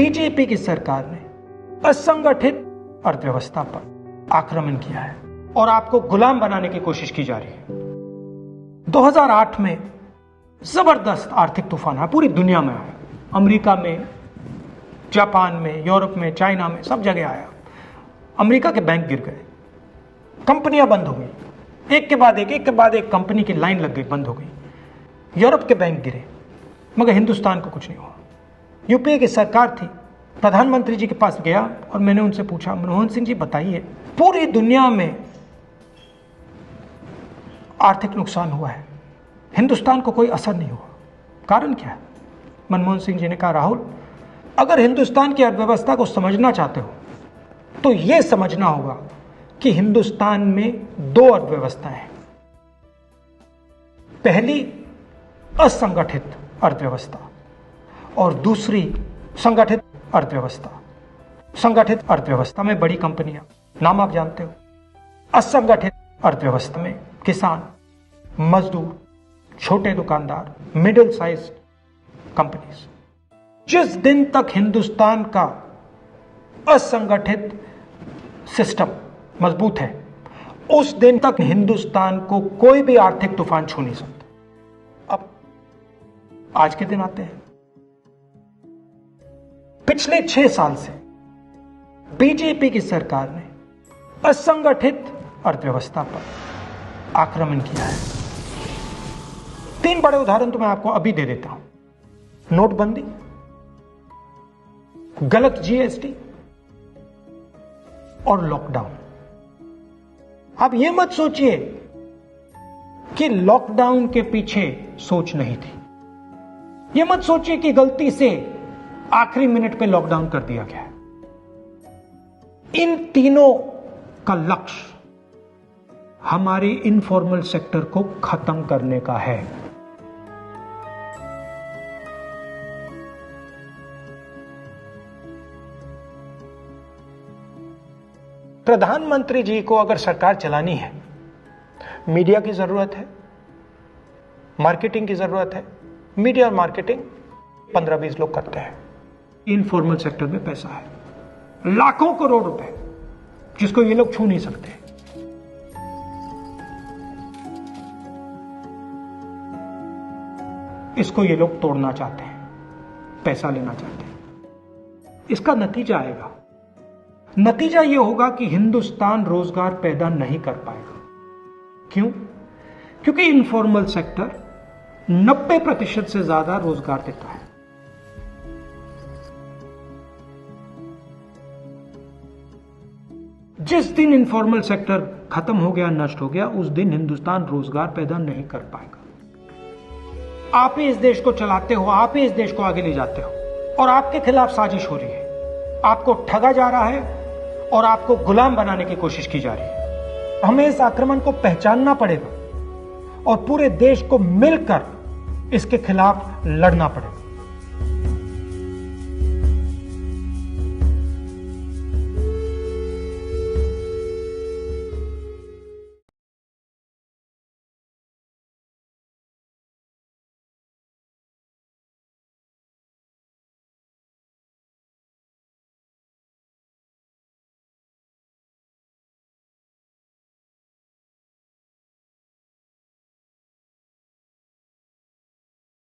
BJP की सरकार ने असंगठित अर्थव्यवस्था पर आक्रमण किया है और आपको गुलाम बनाने की कोशिश की जा रही है। 2008 में जबरदस्त आर्थिक तूफान आया, पूरी दुनिया में आया, अमेरिका में, जापान में, यूरोप में, चाइना में, सब जगह आया। अमेरिका के बैंक गिर गए, कंपनियां बंद हो गई, एक के बाद एक कंपनी की लाइन लग गई, बंद हो गई। यूरोप के बैंक गिरे, मगर हिंदुस्तान को कुछ नहीं हुआ। यूपीए की सरकार थी, प्रधानमंत्री जी के पास गया और मैंने उनसे पूछा, मनमोहन सिंह जी बताइए, पूरी दुनिया में आर्थिक नुकसान हुआ है, हिंदुस्तान को कोई असर नहीं हुआ, कारण क्या है? मनमोहन सिंह जी ने कहा, राहुल, अगर हिंदुस्तान की अर्थव्यवस्था को समझना चाहते हो तो यह समझना होगा कि हिंदुस्तान में दो अर्थव्यवस्थाएं हैं। पहली असंगठित अर्थव्यवस्था और दूसरी संगठित अर्थव्यवस्था। संगठित अर्थव्यवस्था में बड़ी कंपनियां, नाम आप जानते हो। असंगठित अर्थव्यवस्था में किसान, मजदूर, छोटे दुकानदार, मिडिल साइज कंपनीज। जिस दिन तक हिंदुस्तान का असंगठित सिस्टम मजबूत है, उस दिन तक हिंदुस्तान को कोई भी आर्थिक तूफान छू नहीं सकता। अब आज के दिन आते हैं। पिछले 6 साल से बीजेपी की सरकार ने असंगठित अर्थव्यवस्था पर आक्रमण किया है। 3 बड़े उदाहरण तो मैं आपको अभी दे देता हूं। नोटबंदी, गलत जीएसटी और लॉकडाउन। आप यह मत सोचिए कि लॉकडाउन के पीछे सोच नहीं थी। यह मत सोचिए कि गलती से आखिरी मिनट पे लॉकडाउन कर दिया गया है। इन तीनों का लक्ष्य हमारे इनफॉर्मल सेक्टर को खत्म करने का है। प्रधानमंत्री जी को अगर सरकार चलानी है, मीडिया की जरूरत है, मार्केटिंग की जरूरत है। मीडिया और मार्केटिंग 15-20 लोग करते हैं। इनफॉर्मल सेक्टर में पैसा है, लाखों करोड़ रुपए, जिसको ये लोग छू नहीं सकते। इसको ये लोग तोड़ना चाहते हैं, पैसा लेना चाहते हैं। इसका नतीजा आएगा। नतीजा यह होगा कि हिंदुस्तान रोजगार पैदा नहीं कर पाएगा। क्यों? क्योंकि इनफॉर्मल सेक्टर 90% से ज्यादा रोजगार देता है। जिस दिन इनफॉर्मल सेक्टर खत्म हो गया, नष्ट हो गया, उस दिन हिंदुस्तान रोजगार पैदा नहीं कर पाएगा। आप ही इस देश को चलाते हो, आप ही इस देश को आगे ले जाते हो, और आपके खिलाफ साजिश हो रही है। आपको ठगा जा रहा है और आपको गुलाम बनाने की कोशिश की जा रही है। हमें इस आक्रमण को पहचानना पड़ेगा और पूरे देश को मिलकर इसके खिलाफ लड़ना पड़ेगा।